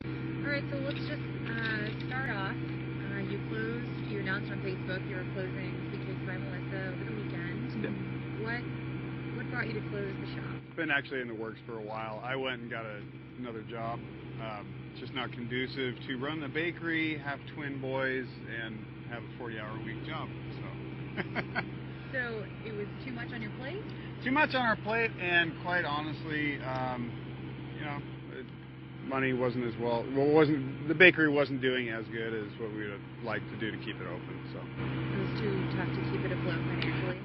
All right, so let's just start off. You announced on Facebook you were closing Sweet Cakes by Melissa over the weekend. Yep. What brought you to close the shop? It's been actually in the works for a while. I went and got another job. It's just not conducive to run the bakery, have twin boys, and have a 40-hour-a-week job. So it was too much on your plate? Too much on our plate, and quite honestly, money wasn't as well. The bakery wasn't doing as good as what we would have liked to do to keep it open. So it was too tough to keep it afloat financially.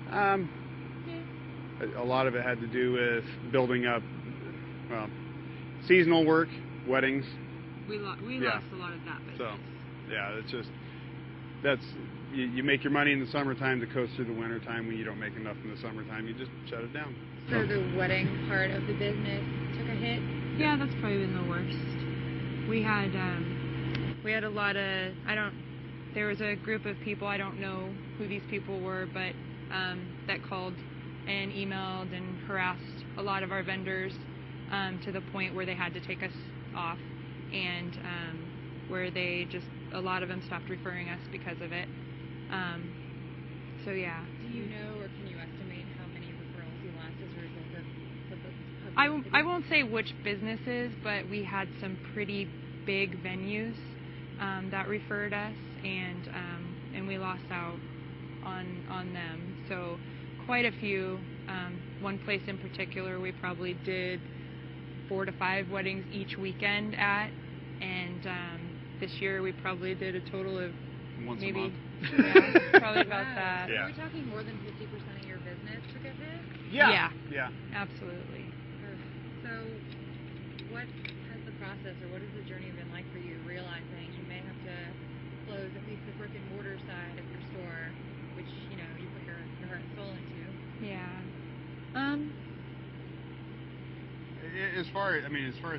A lot of it had to do with building up, seasonal work, weddings. We lost a lot of that business. So, yeah, it's just you make your money in the summertime to coast through the wintertime. When you don't make enough in the summertime, you just shut it down. So the wedding part of the business took a hit? Yeah, that's probably been the worst. We had a lot of, there was a group of people, I don't know who these people were, but that called and emailed and harassed a lot of our vendors to the point where they had to take us off, and where a lot of them stopped referring us because of it. So yeah. Do you know, or can you estimate how many referrals you lost as a result of publicity? I won't say which businesses, but we had some pretty big venues that referred us, and we lost out on them. So quite a few. One place in particular, we probably did 4 to 5 weddings each weekend at, and this year we probably did a total of once maybe a month. Yeah, probably about that. Yeah. Are we talking more than 50% of your business took a hit? Yeah. Yeah. Absolutely. So, what has the process, or what has the journey been like for you, realizing you may have to close at least the brick and mortar side of your store, which you put your heart and soul into? Yeah. As far as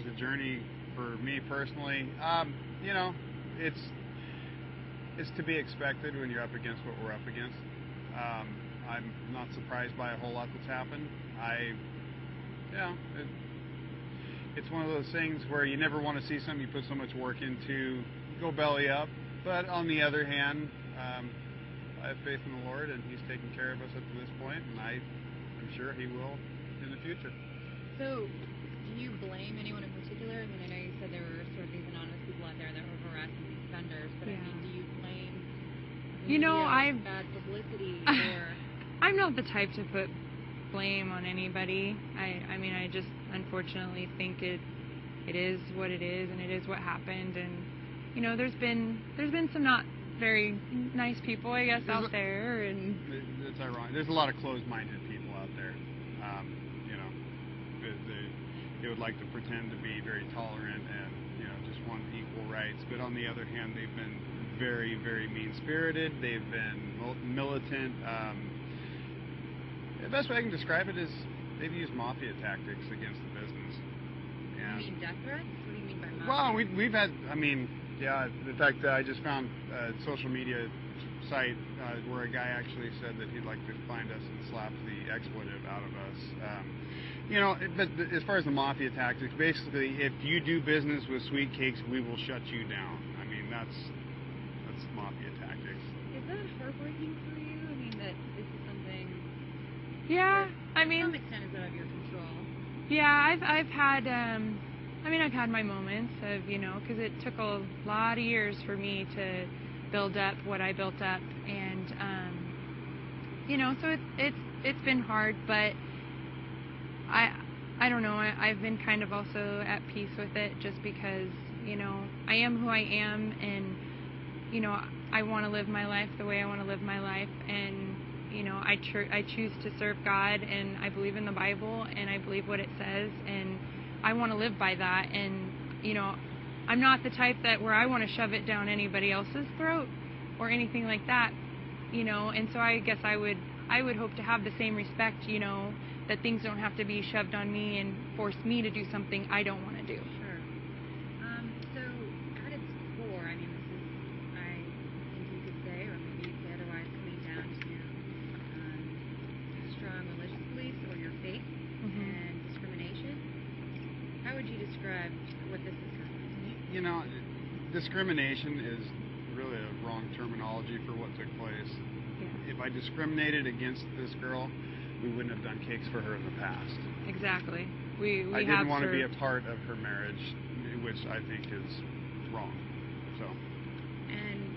the journey for me personally, it's to be expected when you're up against what we're up against. I'm not surprised by a whole lot that's happened. It's one of those things where you never want to see something you put so much work into go belly up. But on the other hand, I have faith in the Lord, and He's taken care of us up to this point, and I'm sure He will in the future. So, do you blame anyone in particular? I mean, I know you said there were sort of these anonymous people out there that were harassing these vendors, but Yeah. I mean, do you blame bad publicity or? I'm not the type to put blame on anybody. I just unfortunately think it is what it is, and it is what happened, and there's been some not very nice people, I guess, out there, and it's ironic. There's a lot of closed-minded people out there. They would like to pretend to be very tolerant and just want equal rights, but on the other hand, they've been very, very mean-spirited. They've been militant. The best way I can describe it is they've used mafia tactics against the business. You mean death threats? What do you mean by mafia? Well, we've had. In fact, I just found a social media site where a guy actually said that he'd like to find us and slap the expletive out of us. But as far as the mafia tactics, basically, if you do business with Sweet Cakes, we will shut you down. I mean, that's mafia tactics. Is that heartbreaking for you? I mean, that this is something. yeah, to some extent is out of your control. Yeah, I've had I've had my moments of because it took a lot of years for me to build up what I built up, and so it's been hard, but I don't know, I've been kind of also at peace with it, just because I am who I am, and I want to live my life the way I want to live my life, and I choose to serve God, and I believe in the Bible, and I believe what it says, and I want to live by that, and I'm not the type that where I want to shove it down anybody else's throat or anything like that, and so I guess I would hope to have the same respect, that things don't have to be shoved on me and force me to do something I don't want to do. Sure. So at its core, I mean, this is, I think you could say, or maybe you could say otherwise, coming down to strong religious beliefs or your faith and discrimination. How would you describe what this is? You know, discrimination is really a wrong terminology for what took place. Yeah. If I discriminated against this girl, we wouldn't have done cakes for her in the past. Exactly. We I have didn't want to be a served. part of her marriage, which I think is wrong. So. And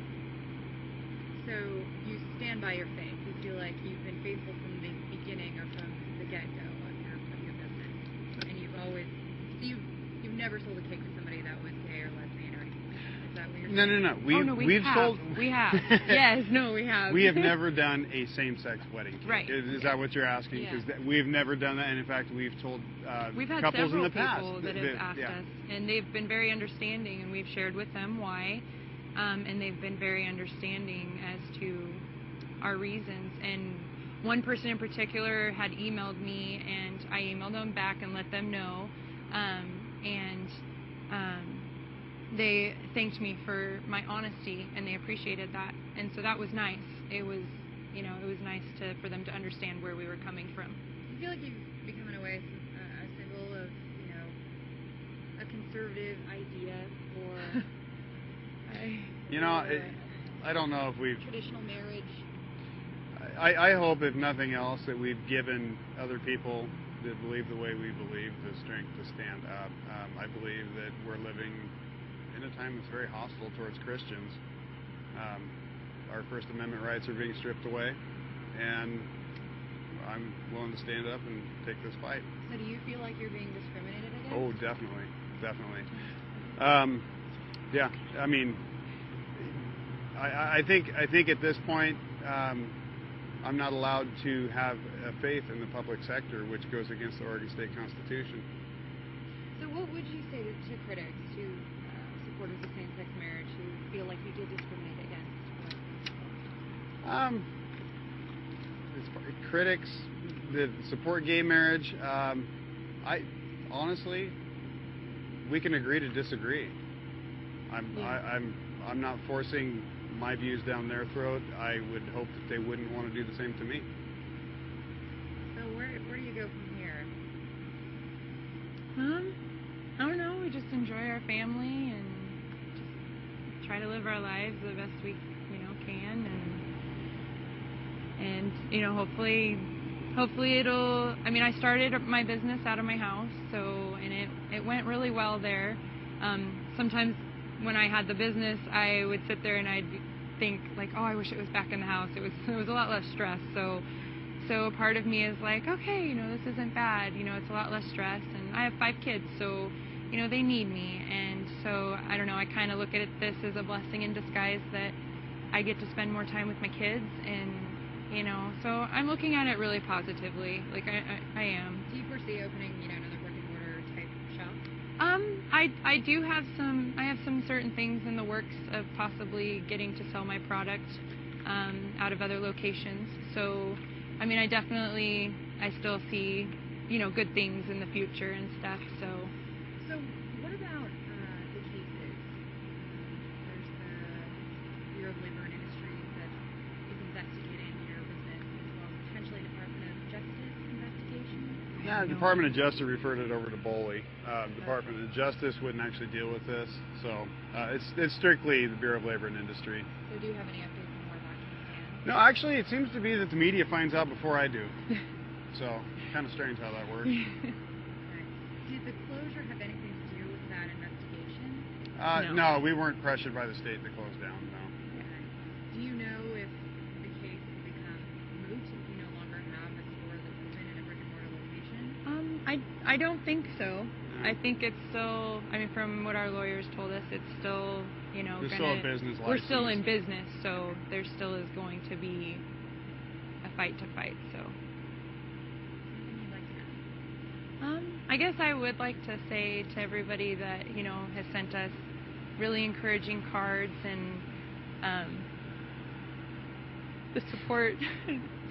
so you stand by your faith. You feel like you've been faithful from the beginning or from the get-go of your business, and you've always you've never sold a cake to somebody that was gay or lesbian or anything like that. Is that what you're saying? No. We We've have. sold. We have. Yes, no, we have. We have never done a same-sex wedding cake. Right. Is that what you're asking? Yeah. Because we've never done that, and in fact, we've told We've had couples in several the past people that have asked us, and they've been very understanding, and we've shared with them why, and they've been very understanding as to our reasons. And one person in particular had emailed me, and I emailed them back and let them know, and they thanked me for my honesty, and they appreciated that, and so that was nice. It was, it was nice for them to understand where we were coming from. Do you feel like you've become in a way a symbol of a conservative idea or I don't know if we've. traditional marriage? I hope, if nothing else, that we've given other people that believe the way we believe the strength to stand up. I believe that we're living in a time that's very hostile towards Christians. Our First Amendment rights are being stripped away, and I'm willing to stand up and take this fight. So do you feel like you're being discriminated against? Oh, definitely. Yeah, I mean, I think at this point, I'm not allowed to have a faith in the public sector, which goes against the Oregon State Constitution. So what would you say to critics, to supporters of same-sex marriage, who feel like you did discriminate against? Critics that support gay marriage, I honestly, we can agree to disagree. I'm not forcing my views down their throat. I would hope that they wouldn't want to do the same to me. So where do you go from here? I don't know. We just enjoy our family and just try to live our lives the best we can, and hopefully it'll. I mean, I started my business out of my house, and it went really well there. Sometimes when I had the business, I would sit there and I'd think like, oh, I wish it was back in the house. It was a lot less stress. So a part of me is like, okay, this isn't bad. It's a lot less stress, and I have 5 kids, so they need me, and so I don't know. I kind of look at this as a blessing in disguise that I get to spend more time with my kids, and so I'm looking at it really positively. Like I am. Do you foresee opening another brick and mortar type shop? I do have some. I have some certain things in the works of possibly getting to sell my product out of other locations. So, I mean, I still see, good things in the future and stuff. So what about the cases? There's the Bureau of Labor and Industries that is investigating your business, as well as potentially Department of Justice investigation. Yeah, Department of Justice referred it over to Boley. Department of Justice wouldn't actually deal with this, so it's strictly the Bureau of Labor and Industry. So do you have any updates on where that can stand? No, actually, it seems to be that the media finds out before I do. So, kind of strange how that works. Okay. Did the closure have anything to do with that investigation? No, we weren't pressured by the state to close down, no. Okay. Do you know if the case will become moot if you no longer have a store that's open in a brick and mortar location? I don't think so. I think it's still. I mean, from what our lawyers told us, it's still. There's still a business license. We're still in business, so there still is going to be a fight to fight. So. Anything you'd like to add? I guess I would like to say to everybody that has sent us really encouraging cards and the support.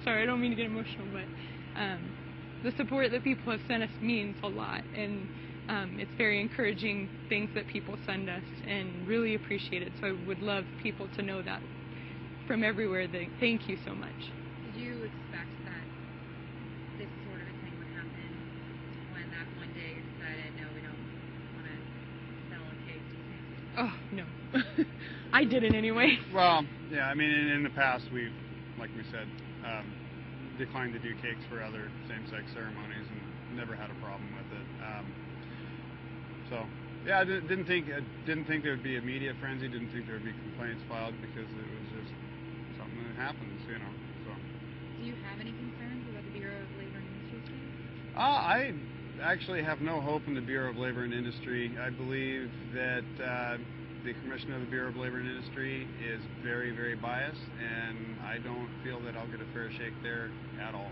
Sorry, I don't mean to get emotional, but the support that people have sent us means a lot, and it's very encouraging things that people send us, and really appreciate it. So I would love people to know that from everywhere. Thank you so much. Did you expect that this sort of a thing would happen when that one day you decided, no, we don't want to sell a cake to same-sex Oh, no. I didn't anyway. Well, yeah, I mean, in the past, we've, like we said, declined to do cakes for other same-sex ceremonies and never had a problem with it. So, yeah, I didn't think there would be a media frenzy, didn't think there would be complaints filed, because it was just something that happens, you know. So. Do you have any concerns about the Bureau of Labor and Industry's case? I actually have no hope in the Bureau of Labor and Industry. I believe that the Commissioner of the Bureau of Labor and Industry is very, very biased, and I don't feel that I'll get a fair shake there at all.